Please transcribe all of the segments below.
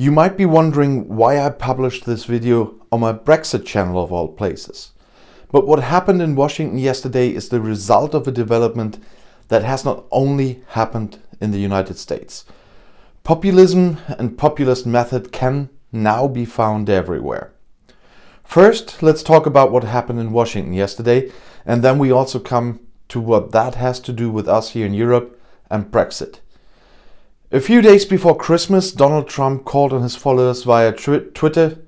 You might be wondering why I published this video on my Brexit channel of all places. But what happened in Washington yesterday is the result of a development that has not only happened in the United States. Populism and populist method can now be found everywhere. First, let's talk about what happened in Washington yesterday, and then we also come to what that has to do with us here in Europe and Brexit. A few days before Christmas, Donald Trump called on his followers via Twitter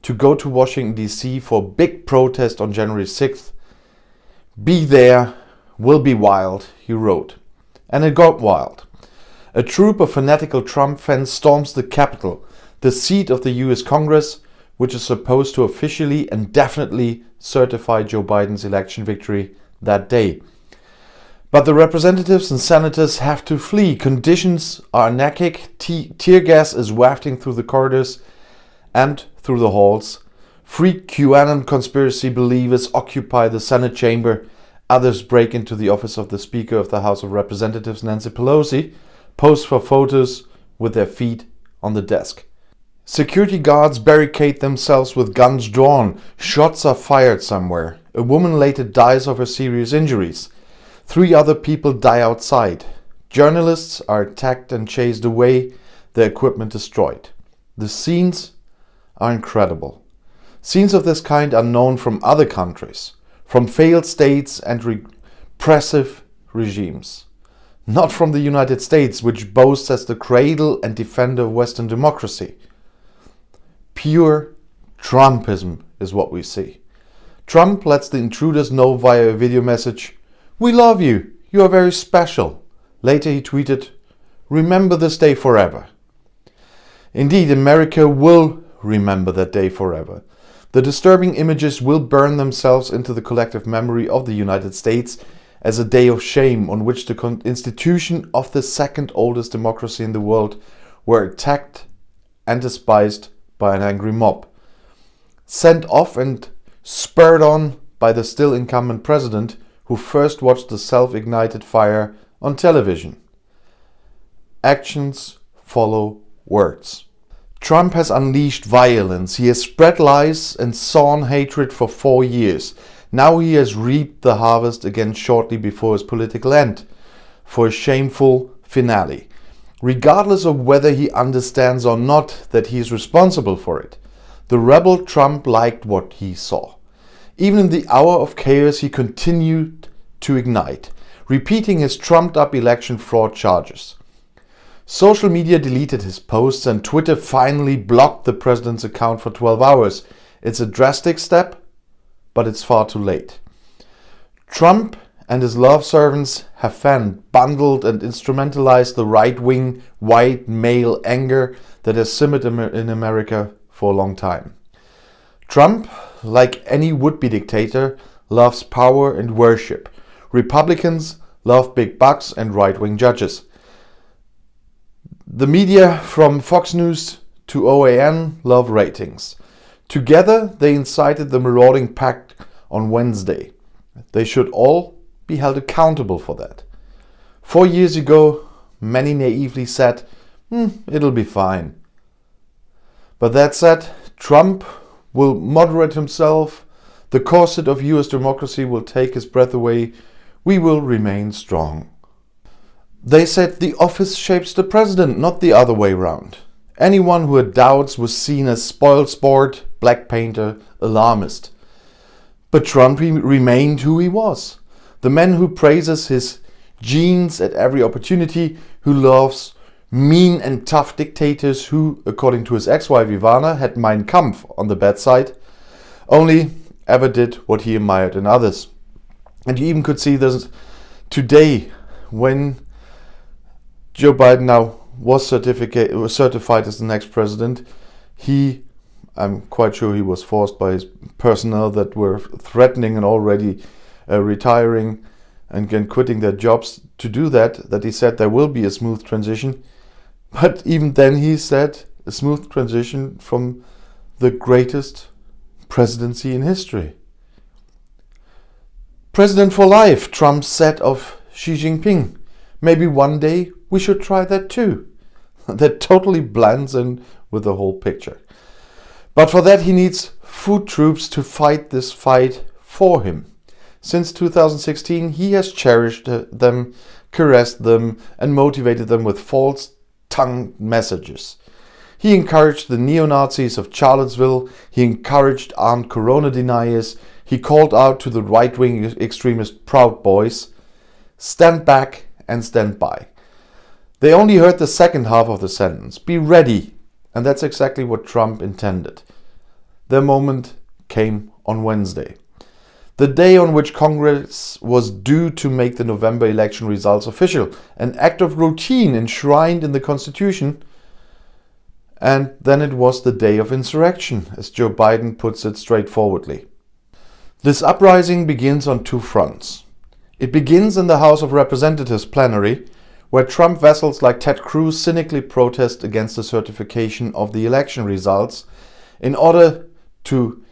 to go to Washington DC for a big protest on January 6th. Be there, will be wild, he wrote. And it got wild. A troop of fanatical Trump fans storms the Capitol, the seat of the US Congress, which is supposed to officially and definitely certify Joe Biden's election victory that day. But the representatives and senators have to flee. Conditions are anarchic. Tear gas is wafting through the corridors and through the halls. Freak QAnon conspiracy believers occupy the Senate chamber. Others break into the office of the Speaker of the House of Representatives, Nancy Pelosi, pose for photos with their feet on the desk. Security guards barricade themselves with guns drawn. Shots are fired somewhere. A woman later dies of her serious injuries. 3 other people die outside. Journalists are attacked and chased away, their equipment destroyed. The scenes are incredible. Scenes of this kind are known from other countries, from failed states and repressive regimes. Not from the United States, which boasts as the cradle and defender of Western democracy. Pure Trumpism is what we see. Trump lets the intruders know via a video message, "We love you, you are very special." Later he tweeted, "Remember this day forever." Indeed, America will remember that day forever. The disturbing images will burn themselves into the collective memory of the United States as a day of shame on which the institution of the second oldest democracy in the world were attacked and despised by an angry mob. Sent off and spurred on by the still incumbent president who first watched the self-ignited fire on television. Actions follow words. Trump has unleashed violence. He has spread lies and sown hatred for 4 years. Now he has reaped the harvest again shortly before his political end, for a shameful finale. Regardless of whether he understands or not that he is responsible for it, the rebel Trump liked what he saw. Even in the hour of chaos, he continued to ignite, repeating his trumped-up election fraud charges. Social media deleted his posts and Twitter finally blocked the president's account for 12 hours. It's a drastic step, but it's far too late. Trump and his love servants have fanned, bundled and instrumentalized the right-wing, white male anger that has simmered in America for a long time. Trump, like any would-be dictator, loves power and worship. Republicans love big bucks and right-wing judges. The media, from Fox News to OAN, love ratings. Together, they incited the marauding pack on Wednesday. They should all be held accountable for that. 4 years ago, many naively said, it'll be fine. But that said, Trump will moderate himself. The corset of US democracy will take his breath away. We will remain strong. They said the office shapes the president, not the other way round. Anyone who had doubts was seen as spoilsport, black painter, alarmist. But Trump remained who he was. The man who praises his genes at every opportunity, who loves mean and tough dictators who, according to his ex-wife Ivana, had Mein Kampf on the bedside, only ever did what he admired in others. And you even could see this today when Joe Biden now was certified as the next president. I'm quite sure he was forced by his personnel that were threatening and already retiring and again quitting their jobs to do that he said there will be a smooth transition. But even then he said a smooth transition from the greatest presidency in history. President for life, Trump said of Xi Jinping. Maybe one day we should try that too. That totally blends in with the whole picture. But for that he needs food troops to fight this fight for him. Since 2016 he has cherished them, caressed them and motivated them with false-tongued messages. He encouraged the neo-Nazis of Charlottesville, he encouraged armed corona deniers, he called out to the right-wing extremist Proud Boys, stand back and stand by. They only heard the second half of the sentence, be ready, and that's exactly what Trump intended. Their moment came on Wednesday, the day on which Congress was due to make the November election results official, an act of routine enshrined in the Constitution. And then it was the day of insurrection, as Joe Biden puts it straightforwardly. This uprising begins on two fronts. It begins in the House of Representatives plenary, where Trump vassals like Ted Cruz cynically protest against the certification of the election results in order to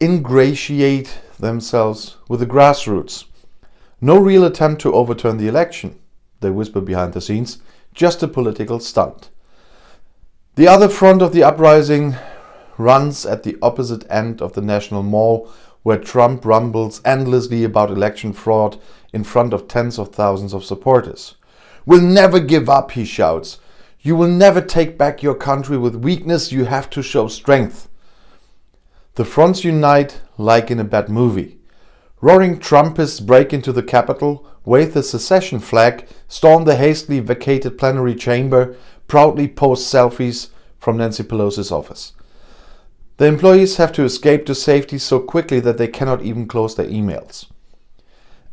ingratiate themselves with the grassroots. No real attempt to overturn the election, they whisper behind the scenes, just a political stunt. The other front of the uprising runs at the opposite end of the National Mall, where Trump rumbles endlessly about election fraud in front of tens of thousands of supporters. We'll never give up, he shouts. You will never take back your country with weakness, you have to show strength. The fronts unite like in a bad movie. Roaring Trumpists break into the Capitol, wave the secession flag, storm the hastily vacated plenary chamber, proudly post selfies from Nancy Pelosi's office. The employees have to escape to safety so quickly that they cannot even close their emails.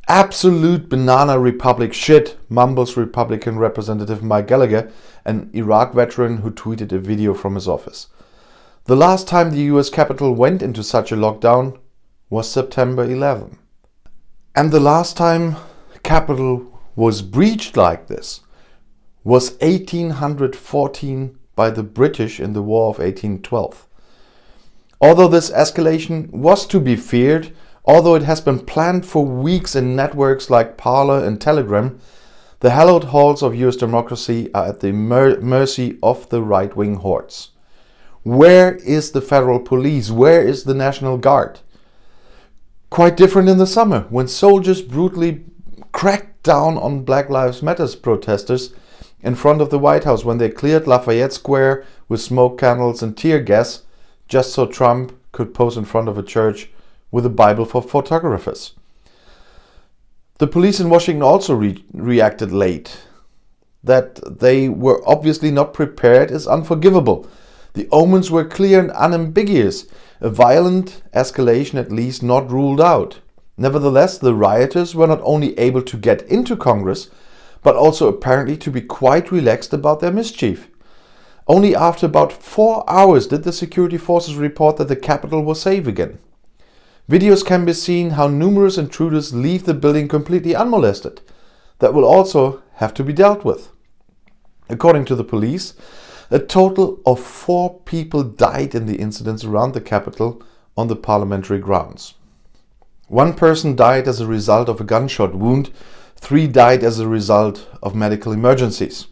Absolute banana republic shit, mumbles Republican Representative Mike Gallagher, an Iraq veteran who tweeted a video from his office. The last time the US Capitol went into such a lockdown was September 11. And the last time Capitol was breached like this was 1814 by the British in the War of 1812. Although this escalation was to be feared, although it has been planned for weeks in networks like Parler and Telegram, the hallowed halls of US democracy are at the mercy of the right-wing hordes. Where is the federal police? Where is the National Guard? Quite different in the summer, when soldiers brutally cracked down on Black Lives Matter protesters in front of the White House when they cleared Lafayette Square with smoke candles and tear gas, just so Trump could pose in front of a church with a Bible for photographers. The police in Washington also reacted late. That they were obviously not prepared is unforgivable. The omens were clear and unambiguous, a violent escalation at least not ruled out. Nevertheless, the rioters were not only able to get into Congress, but also apparently to be quite relaxed about their mischief. Only after about 4 hours did the security forces report that the Capitol was safe again. Videos can be seen how numerous intruders leave the building completely unmolested. That will also have to be dealt with. According to the police, a total of 4 people died in the incidents around the Capitol on the parliamentary grounds. 1 person died as a result of a gunshot wound, 3 died as a result of medical emergencies.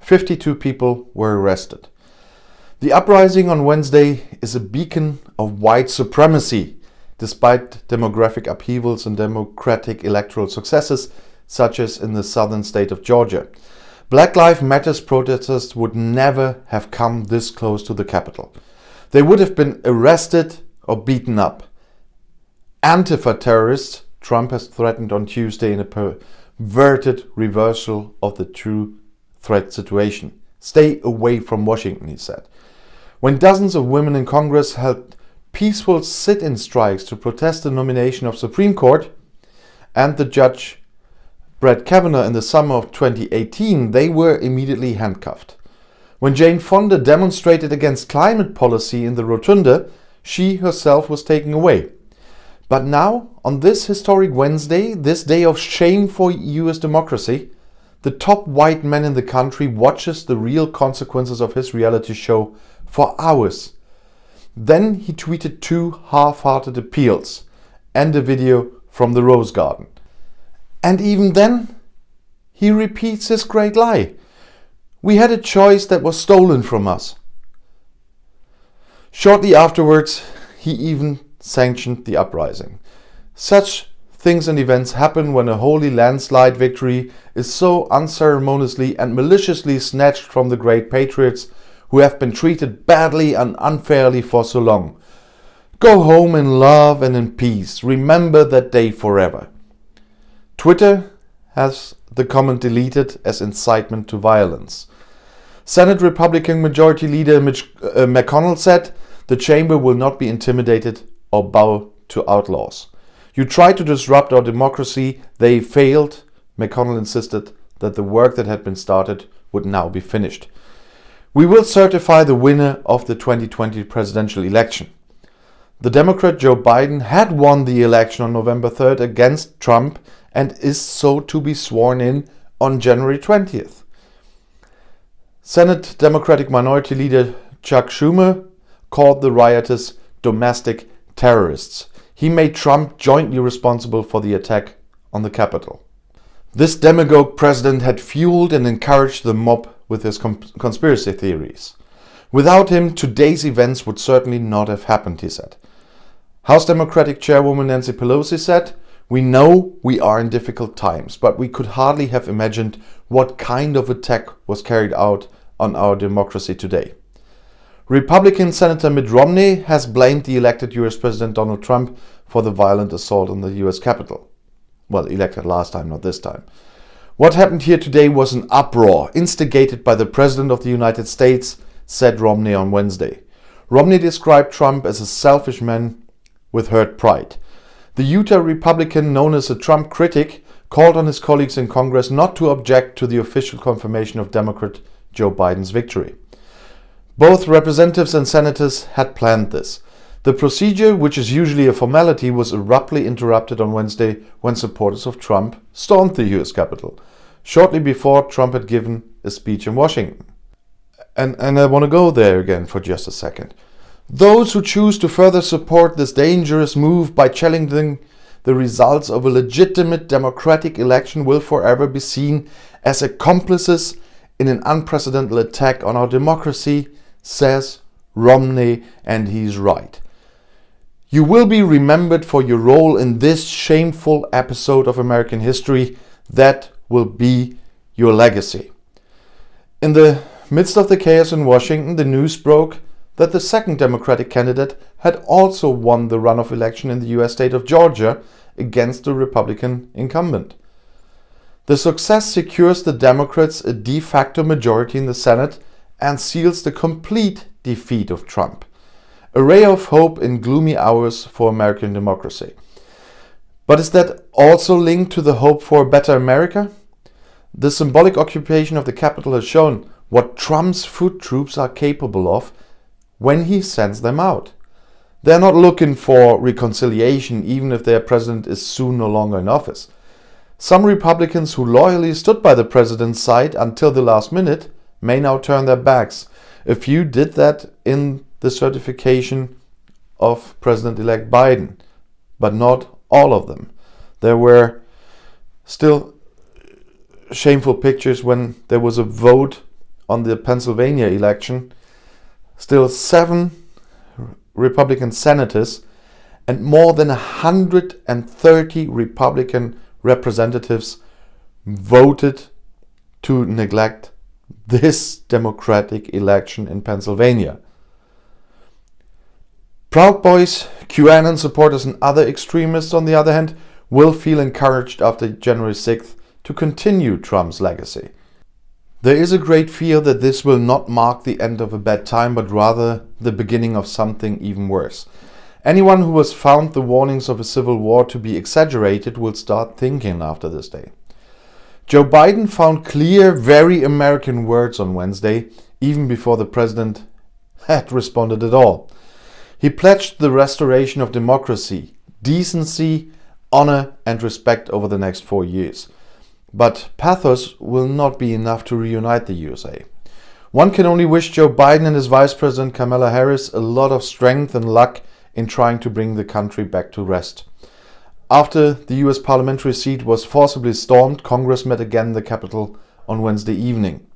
52 people were arrested. The uprising on Wednesday is a beacon of white supremacy, despite demographic upheavals and democratic electoral successes, such as in the southern state of Georgia. Black Lives Matter protesters would never have come this close to the Capitol. They would have been arrested or beaten up. Antifa terrorists, Trump has threatened on Tuesday in a perverted reversal of the true threat situation. Stay away from Washington, he said. When dozens of women in Congress held peaceful sit-in strikes to protest the nomination of Supreme Court and the judge Brett Kavanaugh in the summer of 2018, they were immediately handcuffed. When Jane Fonda demonstrated against climate policy in the Rotunda, she herself was taken away. But now, on this historic Wednesday, this day of shame for US democracy, the top white man in the country watches the real consequences of his reality show for hours. Then he tweeted 2 half-hearted appeals and a video from the Rose Garden. And even then, he repeats his great lie. We had a choice that was stolen from us. Shortly afterwards, he even sanctioned the uprising. Such things and events happen when a wholly landslide victory is so unceremoniously and maliciously snatched from the great patriots who have been treated badly and unfairly for so long. Go home in love and in peace. Remember that day forever. Twitter has the comment deleted as incitement to violence. Senate Republican Majority Leader Mitch McConnell said, "The chamber will not be intimidated or bow to outlaws. You tried to disrupt our democracy, they failed." McConnell insisted that the work that had been started would now be finished. "We will certify the winner of the 2020 presidential election." The Democrat Joe Biden had won the election on November 3rd against Trump and is so to be sworn in on January 20th. Senate Democratic Minority Leader Chuck Schumer called the rioters domestic terrorists. He made Trump jointly responsible for the attack on the Capitol. This demagogue president had fueled and encouraged the mob with his conspiracy theories. Without him, today's events would certainly not have happened, he said. House Democratic Chairwoman Nancy Pelosi said, "We know we are in difficult times, but we could hardly have imagined what kind of attack was carried out on our democracy today." Republican Senator Mitt Romney has blamed the elected US President Donald Trump for the violent assault on the US Capitol. Well, elected last time, not this time. "What happened here today was an uproar instigated by the President of the United States," said Romney on Wednesday. Romney described Trump as a selfish man with hurt pride. The Utah Republican, known as a Trump critic, called on his colleagues in Congress not to object to the official confirmation of Democrat Joe Biden's victory. Both representatives and senators had planned this. The procedure, which is usually a formality, was abruptly interrupted on Wednesday when supporters of Trump stormed the US Capitol, shortly before Trump had given a speech in Washington. And I want to go there again for just a second. Those who choose to further support this dangerous move by challenging the results of a legitimate democratic election will forever be seen as accomplices in an unprecedented attack on our democracy, says Romney, and he's right. "You will be remembered for your role in this shameful episode of American history. That will be your legacy." In the midst of the chaos in Washington, the news broke that the second Democratic candidate had also won the runoff election in the US state of Georgia against the Republican incumbent. The success secures the Democrats a de facto majority in the Senate and seals the complete defeat of Trump. A ray of hope in gloomy hours for American democracy. But is that also linked to the hope for a better America? The symbolic occupation of the Capitol has shown what Trump's foot troops are capable of when he sends them out. They're not looking for reconciliation, even if their president is soon no longer in office. Some Republicans who loyally stood by the president's side until the last minute may now turn their backs. A few did that in the certification of President-elect Biden, but not all of them. There were still shameful pictures when there was a vote on the Pennsylvania election. Still 7 Republican senators and more than 130 Republican representatives voted to neglect this democratic election in Pennsylvania. Proud Boys, QAnon supporters and other extremists, on the other hand, will feel encouraged after January 6th to continue Trump's legacy. There is a great fear that this will not mark the end of a bad time, but rather the beginning of something even worse. Anyone who has found the warnings of a civil war to be exaggerated will start thinking after this day. Joe Biden found clear, very American words on Wednesday, even before the president had responded at all. He pledged the restoration of democracy, decency, honor, and respect over the next 4 years. But pathos will not be enough to reunite the USA. One can only wish Joe Biden and his Vice President Kamala Harris a lot of strength and luck in trying to bring the country back to rest. After the US parliamentary seat was forcibly stormed, Congress met again in the Capitol on Wednesday evening.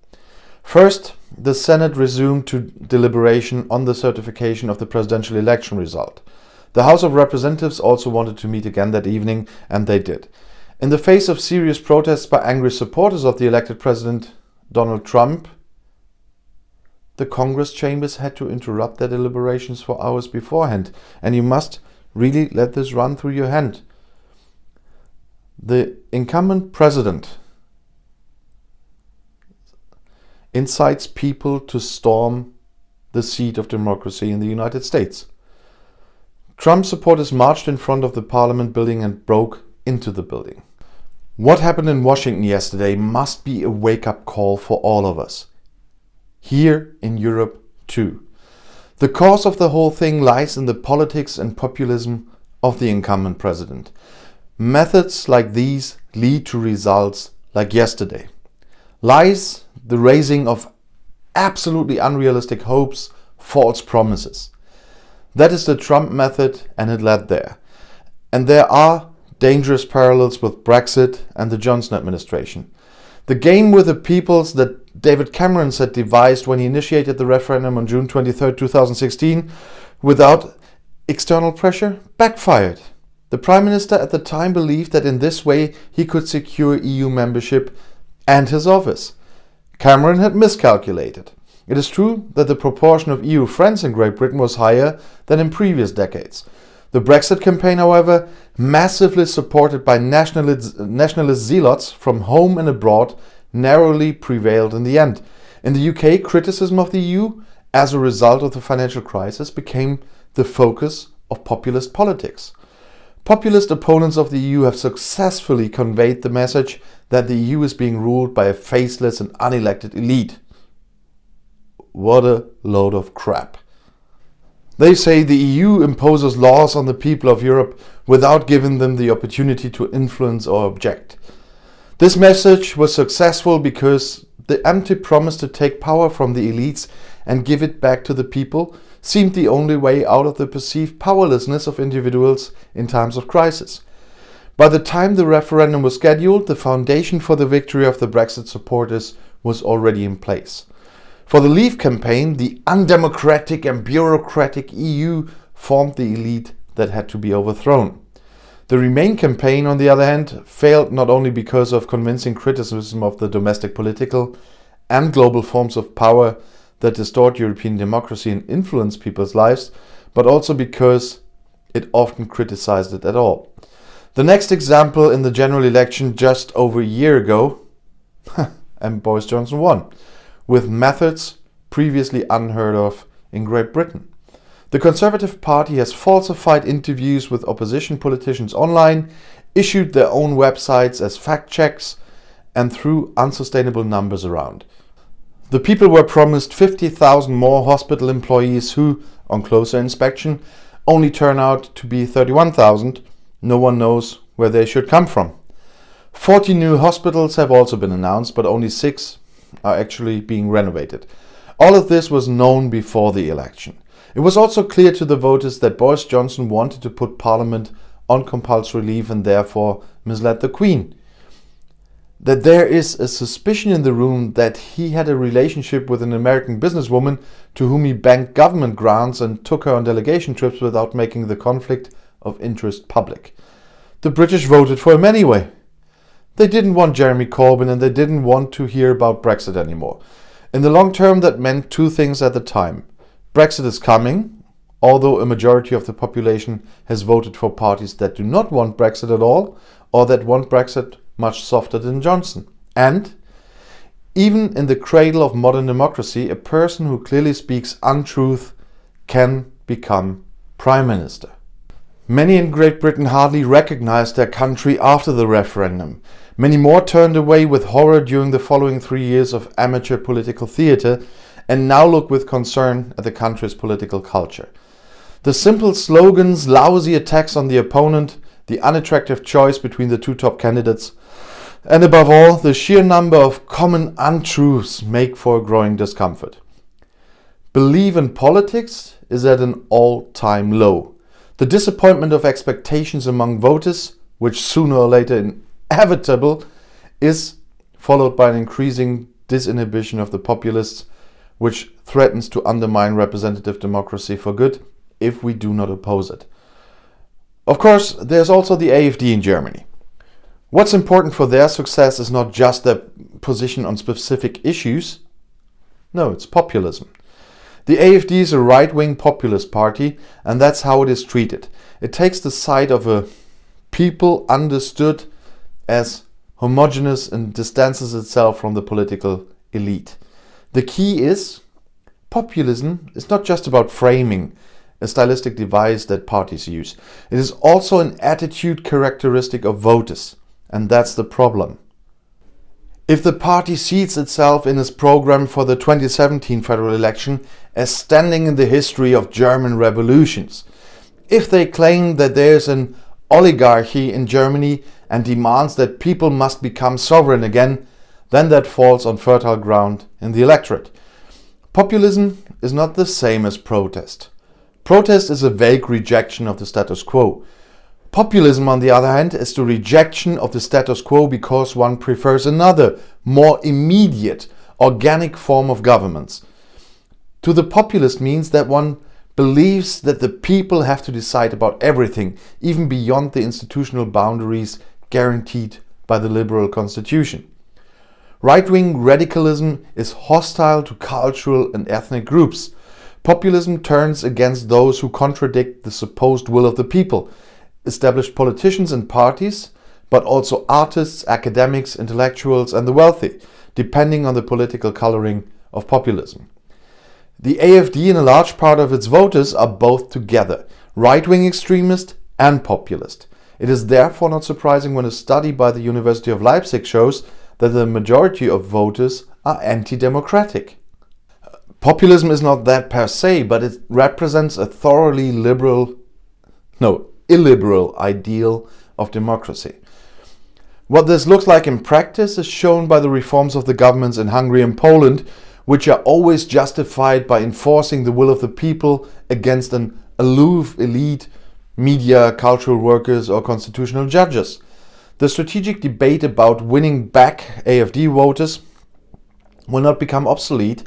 First, the Senate resumed to deliberation on the certification of the presidential election result. The House of Representatives also wanted to meet again that evening, and they did. In the face of serious protests by angry supporters of the elected President Donald Trump, the Congress chambers had to interrupt their deliberations for hours beforehand. And you must really let this run through your head. The incumbent president incites people to storm the seat of democracy in the United States. Trump supporters marched in front of the Parliament building and broke into the building. What happened in Washington yesterday must be a wake-up call for all of us. Here in Europe too. The cause of the whole thing lies in the politics and populism of the incumbent president. Methods like these lead to results like yesterday. Lies, the raising of absolutely unrealistic hopes, false promises. That is the Trump method, and it led there. And there are dangerous parallels with Brexit and the Johnson administration. The game with the peoples that David Cameron said devised when he initiated the referendum on June 23, 2016, without external pressure, backfired. The Prime Minister at the time believed that in this way he could secure EU membership and his office. Cameron had miscalculated. It is true that the proportion of EU friends in Great Britain was higher than in previous decades. The Brexit campaign, however, massively supported by nationalist zealots from home and abroad, narrowly prevailed in the end. In the UK, criticism of the EU as a result of the financial crisis became the focus of populist politics. Populist opponents of the EU have successfully conveyed the message that the EU is being ruled by a faceless and unelected elite. What a load of crap. They say the EU imposes laws on the people of Europe without giving them the opportunity to influence or object. This message was successful because the empty promise to take power from the elites and give it back to the people seemed the only way out of the perceived powerlessness of individuals in times of crisis. By the time the referendum was scheduled, the foundation for the victory of the Brexit supporters was already in place. For the Leave campaign, the undemocratic and bureaucratic EU formed the elite that had to be overthrown. The Remain campaign, on the other hand, failed not only because of convincing criticism of the domestic political and global forms of power that distort European democracy and influence people's lives, but also because it often criticized it at all. The next example in the general election just over a year ago, and Boris Johnson won, with methods previously unheard of in Great Britain. The Conservative Party has falsified interviews with opposition politicians online, issued their own websites as fact checks, and threw unsustainable numbers around. The people were promised 50,000 more hospital employees who, on closer inspection, only turn out to be 31,000. No one knows where they should come from. 40 new hospitals have also been announced, but only 6 are actually being renovated. All of this was known before the election. It was also clear to the voters that Boris Johnson wanted to put Parliament on compulsory leave and therefore misled the Queen. That there is a suspicion in the room that he had a relationship with an American businesswoman to whom he banked government grants and took her on delegation trips without making the conflict of interest public. The British voted for him anyway. They didn't want Jeremy Corbyn and they didn't want to hear about Brexit anymore. In the long term, that meant two things at the time. Brexit is coming, although a majority of the population has voted for parties that do not want Brexit at all, or that want Brexit much softer than Johnson. And even in the cradle of modern democracy, a person who clearly speaks untruth can become Prime Minister. Many in Great Britain hardly recognized their country after the referendum. Many more turned away with horror during the following 3 years of amateur political theatre and now look with concern at the country's political culture. The simple slogans, lousy attacks on the opponent, the unattractive choice between the two top candidates, and above all, the sheer number of common untruths make for a growing discomfort. Belief in politics is at an all-time low. The disappointment of expectations among voters, which sooner or later inevitable, is followed by an increasing disinhibition of the populists which threatens to undermine representative democracy for good if we do not oppose it. Of course, there's also the AfD in Germany. What's important for their success is not just their position on specific issues. No, it's populism. The AfD is a right-wing populist party, and that's how it is treated. It takes the side of a people understood as homogeneous and distances itself from the political elite. The key is, populism is not just about framing, a stylistic device that parties use. It is also an attitude characteristic of voters, and that's the problem. If the party sees itself in its program for the 2017 federal election as standing in the history of German revolutions, if they claim that there is an oligarchy in Germany and demands that people must become sovereign again, then that falls on fertile ground in the electorate. Populism is not the same as protest. Protest is a vague rejection of the status quo. Populism, on the other hand, is the rejection of the status quo because one prefers another, more immediate, organic form of governance. To the populist means that one believes that the people have to decide about everything, even beyond the institutional boundaries guaranteed by the liberal constitution. Right-wing radicalism is hostile to cultural and ethnic groups. Populism turns against those who contradict the supposed will of the people, established politicians and parties, but also artists, academics, intellectuals, and the wealthy, depending on the political coloring of populism. The AfD and a large part of its voters are both together, right-wing extremist and populist. It is therefore not surprising when a study by the University of Leipzig shows that the majority of voters are anti-democratic. Populism is not that per se, but it represents a thoroughly illiberal ideal of democracy. What this looks like in practice is shown by the reforms of the governments in Hungary and Poland, which are always justified by enforcing the will of the people against an aloof elite, media, cultural workers, or constitutional judges. The strategic debate about winning back AfD voters will not become obsolete,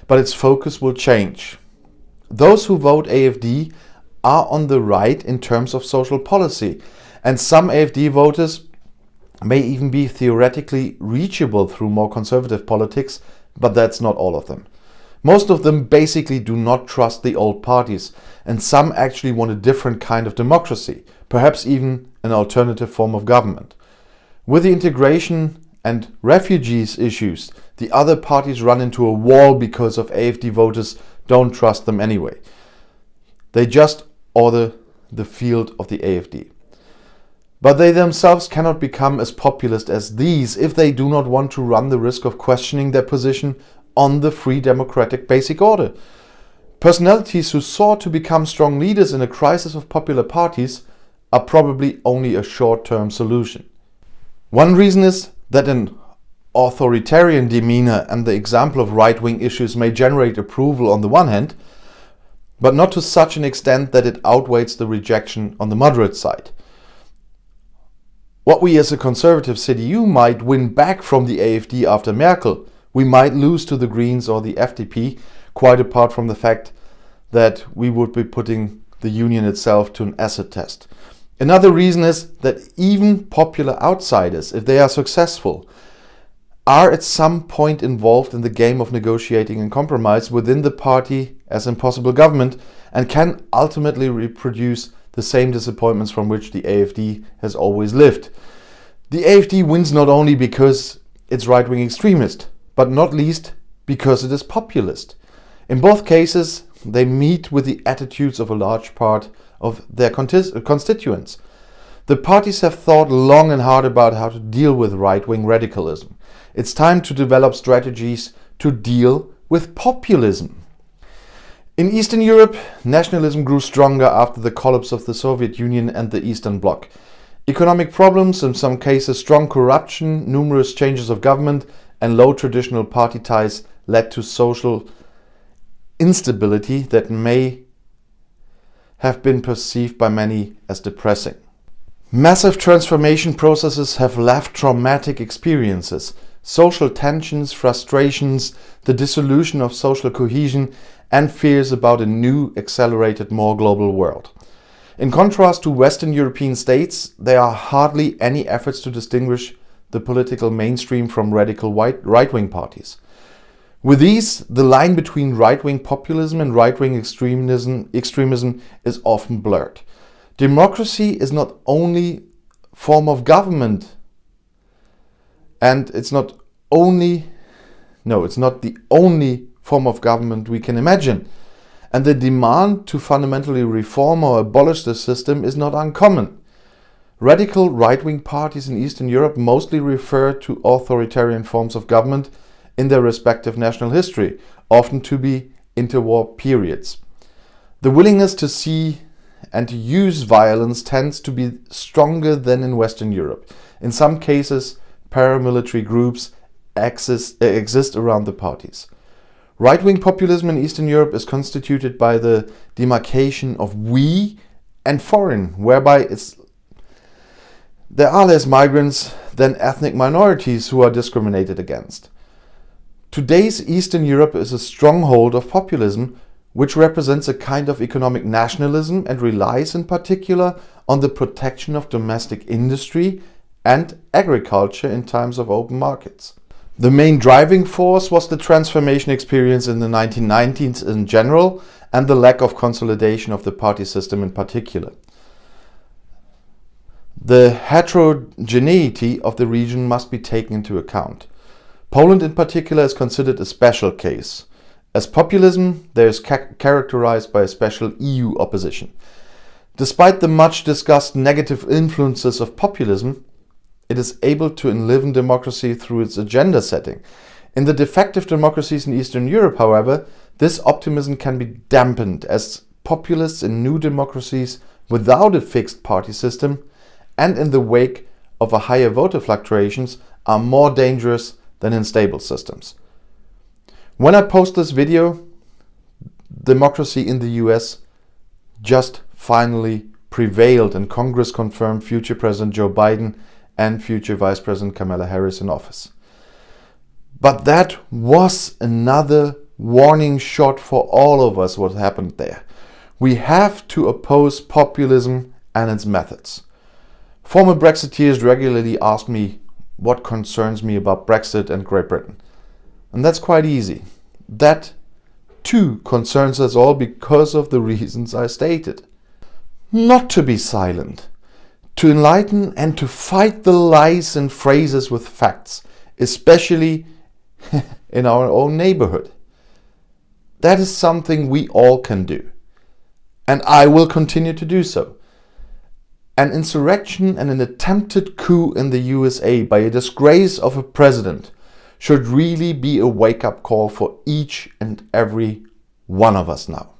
but its focus will change. Those who vote AfD are on the right in terms of social policy, and some AfD voters may even be theoretically reachable through more conservative politics, but that's not all of them. Most of them basically do not trust the old parties, and some actually want a different kind of democracy, perhaps even an alternative form of government. With the integration and refugees issues, the other parties run into a wall because of AfD voters don't trust them anyway. They just order the field of the AfD. But they themselves cannot become as populist as these if they do not want to run the risk of questioning their position on the free democratic basic order. Personalities who sought to become strong leaders in a crisis of popular parties are probably only a short-term solution. One reason is that an authoritarian demeanor and the example of right-wing issues may generate approval on the one hand, but not to such an extent that it outweighs the rejection on the moderate side. What we as a conservative CDU might win back from the AfD after Merkel, we might lose to the Greens or the FDP, quite apart from the fact that we would be putting the union itself to an acid test. Another reason is that even popular outsiders, if they are successful, are at some point involved in the game of negotiating and compromise within the party as in possible government, and can ultimately reproduce the same disappointments from which the AfD has always lived. The AfD wins not only because it's right-wing extremist, but not least because it is populist. In both cases, they meet with the attitudes of a large part of their constituents. The parties have thought long and hard about how to deal with right-wing radicalism. It's time to develop strategies to deal with populism. In Eastern Europe, nationalism grew stronger after the collapse of the Soviet Union and the Eastern Bloc. Economic problems, in some cases strong corruption, numerous changes of government, and low traditional party ties led to social instability that may have been perceived by many as depressing. Massive transformation processes have left traumatic experiences. social tensions, frustrations, the dissolution of social cohesion, and fears about a new, accelerated, more global world. In contrast to Western European states, there are hardly any efforts to distinguish the political mainstream from radical right-wing parties. With these, the line between right-wing populism and right-wing extremism is often blurred. Democracy is not only form of government, and it's not the only form of government we can imagine. And the demand to fundamentally reform or abolish the system is not uncommon. Radical right-wing parties in Eastern Europe mostly refer to authoritarian forms of government in their respective national history, often to be interwar periods. The willingness to see and to use violence tends to be stronger than in Western Europe. In some cases, paramilitary groups exist around the parties. Right-wing populism in Eastern Europe is constituted by the demarcation of we and foreign, whereby there are less migrants than ethnic minorities who are discriminated against. Today's Eastern Europe is a stronghold of populism, which represents a kind of economic nationalism and relies in particular on the protection of domestic industry and agriculture in times of open markets. The main driving force was the transformation experience in the 1990s in general and the lack of consolidation of the party system in particular. The heterogeneity of the region must be taken into account. Poland in particular is considered a special case. As populism, there is characterized by a special EU opposition. Despite the much discussed negative influences of populism, it is able to enliven democracy through its agenda setting. In the defective democracies in Eastern Europe, however, this optimism can be dampened as populists in new democracies without a fixed party system and in the wake of a higher voter fluctuations are more dangerous than in stable systems. When I post this video, democracy in the US just finally prevailed and Congress confirmed future President Joe Biden and future Vice President Kamala Harris in office. But that was another warning shot for all of us what happened there. We have to oppose populism and its methods. Former Brexiteers regularly ask me what concerns me about Brexit and Great Britain. And that's quite easy. That too concerns us all because of the reasons I stated. Not to be silent, to enlighten and to fight the lies and phrases with facts, especially in our own neighborhood. That is something we all can do. And I will continue to do so. An insurrection and an attempted coup in the USA by a disgrace of a president should really be a wake-up call for each and every one of us now.